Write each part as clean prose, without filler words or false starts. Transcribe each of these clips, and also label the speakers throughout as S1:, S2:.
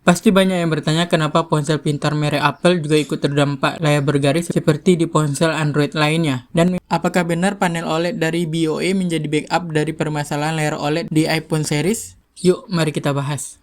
S1: Pasti banyak yang bertanya kenapa ponsel pintar merek Apple juga ikut terdampak layar bergaris seperti di ponsel Android lainnya. Dan apakah benar panel OLED dari BOE menjadi backup dari permasalahan layar OLED di iPhone series? Yuk, mari kita bahas.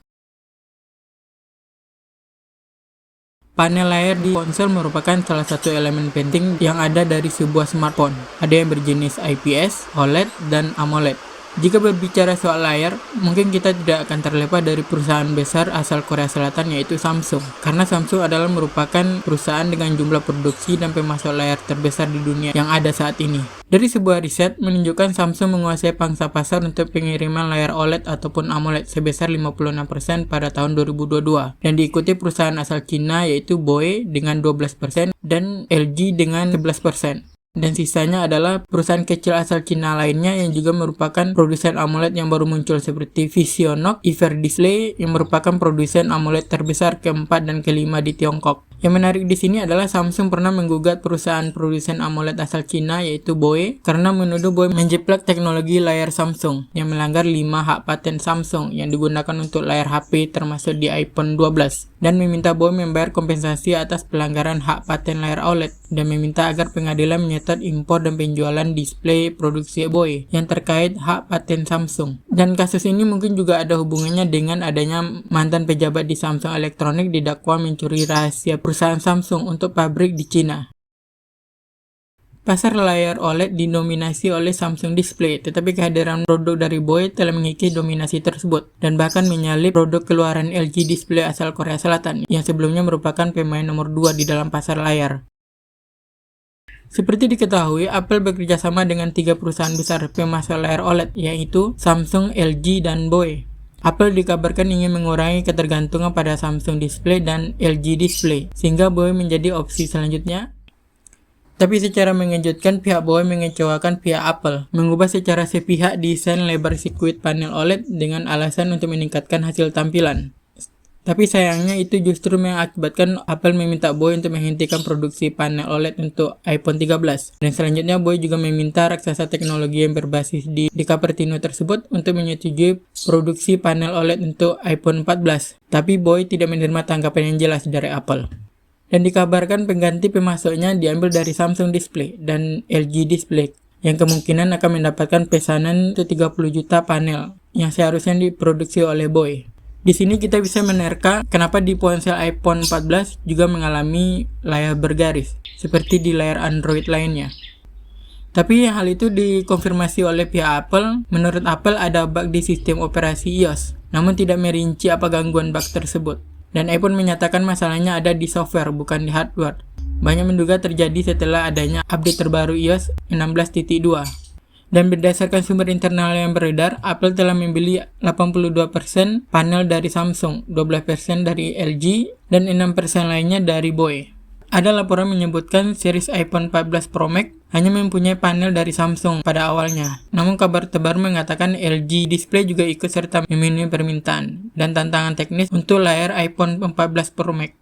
S1: Panel layar di ponsel merupakan salah satu elemen penting yang ada dari sebuah smartphone. Ada yang berjenis IPS, OLED, dan AMOLED. Jika berbicara soal layar, mungkin kita tidak akan terlepas dari perusahaan besar asal Korea Selatan yaitu Samsung. Karena Samsung adalah merupakan perusahaan dengan jumlah produksi dan pemasok layar terbesar di dunia yang ada saat ini. Dari sebuah riset menunjukkan Samsung menguasai pangsa pasar untuk pengiriman layar OLED ataupun AMOLED sebesar 56% pada tahun 2022 dan diikuti perusahaan asal Cina yaitu BOE dengan 12% dan LG dengan 11%. Dan sisanya adalah perusahaan kecil asal Cina lainnya yang juga merupakan produsen AMOLED yang baru muncul seperti Visionox, Iver Display yang merupakan produsen AMOLED terbesar keempat dan kelima di Tiongkok. Yang menarik di sini adalah Samsung pernah menggugat perusahaan produsen AMOLED asal Cina yaitu BOE karena menuduh BOE menjiplak teknologi layar Samsung yang melanggar 5 hak paten Samsung yang digunakan untuk layar HP termasuk di iPhone 12 dan meminta BOE membayar kompensasi atas pelanggaran hak paten layar OLED dan meminta agar pengadilan menyetat impor dan penjualan display produksi BOE yang terkait hak paten Samsung. Dan kasus ini mungkin juga ada hubungannya dengan adanya mantan pejabat di Samsung Electronics didakwa mencuri rahasia perusahaan Samsung untuk pabrik di Cina. Pasar layar OLED didominasi oleh Samsung Display, tetapi kehadiran produk dari BOE telah mengikis dominasi tersebut dan bahkan menyalip produk keluaran LG Display asal Korea Selatan yang sebelumnya merupakan pemain nomor 2 di dalam pasar layar. Seperti diketahui, Apple bekerja sama dengan 3 perusahaan besar pemasok layar OLED yaitu Samsung, LG, dan BOE. Apple dikabarkan ingin mengurangi ketergantungan pada Samsung Display dan LG Display, sehingga BOE menjadi opsi selanjutnya. Tapi secara mengejutkan, pihak BOE mengecewakan pihak Apple, mengubah secara sepihak desain lebar sirkuit panel OLED dengan alasan untuk meningkatkan hasil tampilan. Tapi sayangnya itu justru mengakibatkan Apple meminta BOE untuk menghentikan produksi panel OLED untuk iPhone 13. Dan selanjutnya BOE juga meminta raksasa teknologi yang berbasis di Cupertino tersebut untuk menyetujui produksi panel OLED untuk iPhone 14. Tapi BOE tidak menerima tanggapan yang jelas dari Apple. Dan dikabarkan pengganti pemasoknya diambil dari Samsung Display dan LG Display yang kemungkinan akan mendapatkan pesanan untuk 30 juta panel yang seharusnya diproduksi oleh BOE. Di sini kita bisa menerka kenapa di ponsel iPhone 14 juga mengalami layar bergaris, seperti di layar Android lainnya. Tapi hal itu dikonfirmasi oleh pihak Apple. Menurut Apple ada bug di sistem operasi iOS, namun tidak merinci apa gangguan bug tersebut. Dan iPhone menyatakan masalahnya ada di software, bukan di hardware. Banyak menduga terjadi setelah adanya update terbaru iOS 16.2. Dan berdasarkan sumber internal yang beredar, Apple telah membeli 82% panel dari Samsung, 12% dari LG, dan 6% lainnya dari BOE. Ada laporan menyebutkan series iPhone 14 Pro Max hanya mempunyai panel dari Samsung pada awalnya. Namun kabar terbaru mengatakan LG Display juga ikut serta memenuhi permintaan dan tantangan teknis untuk layar iPhone 14 Pro Max.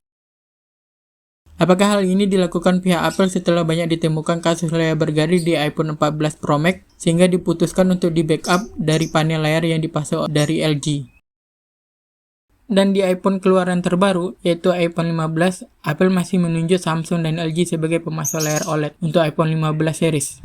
S1: Apakah hal ini dilakukan pihak Apple setelah banyak ditemukan kasus layar bergaris di iPhone 14 Pro Max sehingga diputuskan untuk di-backup dari panel layar yang dipasok dari LG? Dan di iPhone keluaran terbaru, yaitu iPhone 15, Apple masih menunjuk Samsung dan LG sebagai pemasok layar OLED untuk iPhone 15 series.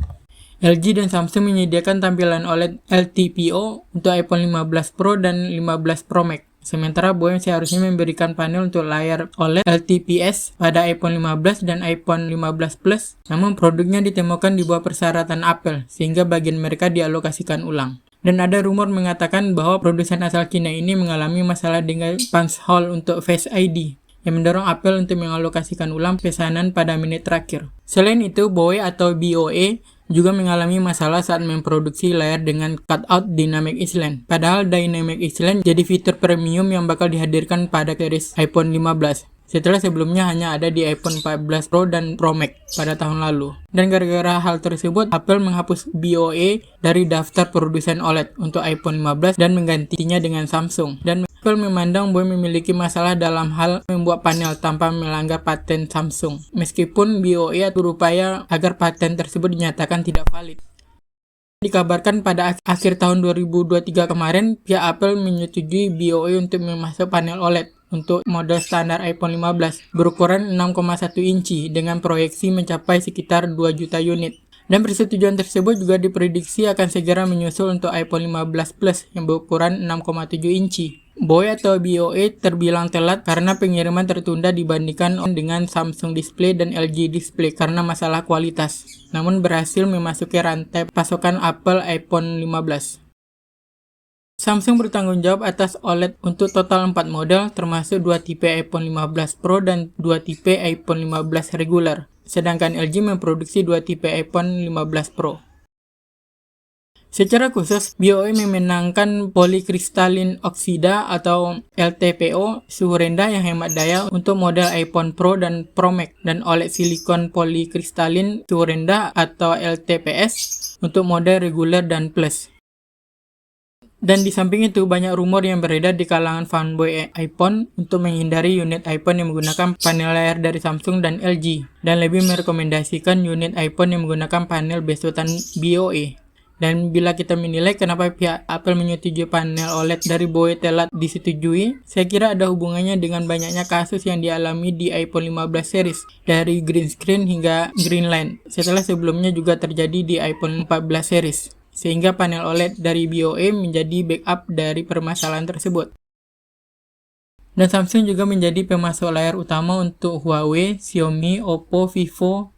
S1: LG dan Samsung menyediakan tampilan OLED LTPO untuk iPhone 15 Pro dan 15 Pro Max. Sementara BOE seharusnya memberikan panel untuk layar OLED LTPS pada iPhone 15 dan iPhone 15 Plus, namun produknya ditemukan di bawah persyaratan Apple, sehingga bagian mereka dialokasikan ulang. Dan ada rumor mengatakan bahwa produsen asal Cina ini mengalami masalah dengan punch hole untuk Face ID, yang mendorong Apple untuk mengalokasikan ulang pesanan pada menit terakhir. Selain itu, BOE atau BOE juga mengalami masalah saat memproduksi layar dengan cutout Dynamic Island. Padahal Dynamic Island jadi fitur premium yang bakal dihadirkan pada series iPhone 15. Setelah sebelumnya hanya ada di iPhone 14 Pro dan Pro Max pada tahun lalu. Dan gara-gara hal tersebut, Apple menghapus BOE dari daftar produsen OLED untuk iPhone 15 dan menggantinya dengan Samsung. Dan Apple memandang BOE memiliki masalah dalam hal membuat panel tanpa melanggar paten Samsung. Meskipun BOE berupaya agar paten tersebut dinyatakan tidak valid. Dikabarkan pada akhir tahun 2023 kemarin, pihak Apple menyetujui BOE untuk memasok panel OLED untuk model standar iPhone 15 berukuran 6,1 inci dengan proyeksi mencapai sekitar 2 juta unit. Dan persetujuan tersebut juga diprediksi akan segera menyusul untuk iPhone 15 Plus yang berukuran 6,7 inci. BOE atau BOE terbilang telat karena pengiriman tertunda dibandingkan dengan Samsung Display dan LG Display karena masalah kualitas, namun berhasil memasuki rantai pasokan Apple iPhone 15. Samsung bertanggung jawab atas OLED untuk total 4 model, termasuk 2 tipe iPhone 15 Pro dan 2 tipe iPhone 15 regular, sedangkan LG memproduksi 2 tipe iPhone 15 Pro. Secara khusus, BOE memenangkan polikristalin oksida atau LTPO suhu rendah yang hemat daya untuk model iPhone Pro dan Pro Max, dan OLED silikon polikristalin suhu rendah atau LTPS untuk model regular dan Plus. Dan di samping itu, banyak rumor yang beredar di kalangan fanboy iPhone untuk menghindari unit iPhone yang menggunakan panel layar dari Samsung dan LG, dan lebih merekomendasikan unit iPhone yang menggunakan panel besutan BOE. Dan bila kita menilai kenapa pihak Apple menyetujui panel OLED dari BOE telat disetujui, saya kira ada hubungannya dengan banyaknya kasus yang dialami di iPhone 15 series, dari green screen hingga green line, setelah sebelumnya juga terjadi di iPhone 14 series. Sehingga panel OLED dari BOE menjadi backup dari permasalahan tersebut. Dan Samsung juga menjadi pemasok layar utama untuk Huawei, Xiaomi, Oppo, Vivo.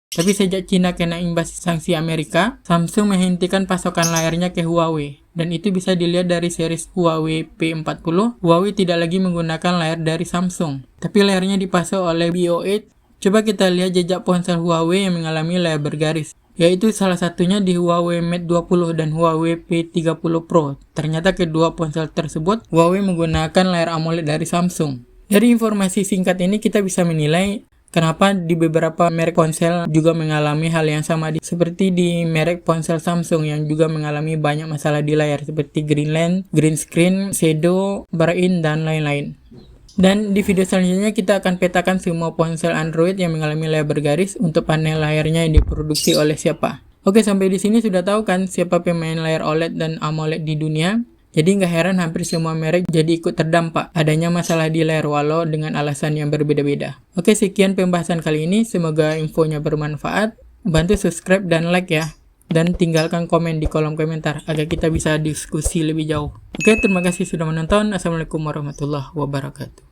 S1: Tapi sejak Cina kena imbas sanksi Amerika, Samsung menghentikan pasokan layarnya ke Huawei. Dan itu bisa dilihat dari series Huawei P40, Huawei tidak lagi menggunakan layar dari Samsung, tapi layarnya dipasok oleh BOE. Coba kita lihat jejak ponsel Huawei yang mengalami layar bergaris, yaitu salah satunya di Huawei Mate 20 dan Huawei P30 Pro. Ternyata kedua ponsel tersebut Huawei menggunakan layar AMOLED dari Samsung. Dari informasi singkat ini kita bisa menilai kenapa di beberapa merek ponsel juga mengalami hal yang sama seperti di merek ponsel Samsung yang juga mengalami banyak masalah di layar seperti green line, green screen, shadow, bar-in, dan lain-lain. Dan di video selanjutnya kita akan petakan semua ponsel Android yang mengalami layar bergaris untuk panel layarnya yang diproduksi oleh siapa. Oke, sampai di sini sudah tahu kan siapa pemain layar OLED dan AMOLED di dunia? Jadi nggak heran hampir semua merek jadi ikut terdampak adanya masalah di layar walau dengan alasan yang berbeda-beda. Oke, sekian pembahasan kali ini. Semoga infonya bermanfaat. Bantu subscribe dan like ya. Dan tinggalkan komen di kolom komentar agar kita bisa diskusi lebih jauh. Oke, terima kasih sudah menonton. Assalamualaikum warahmatullahi wabarakatuh.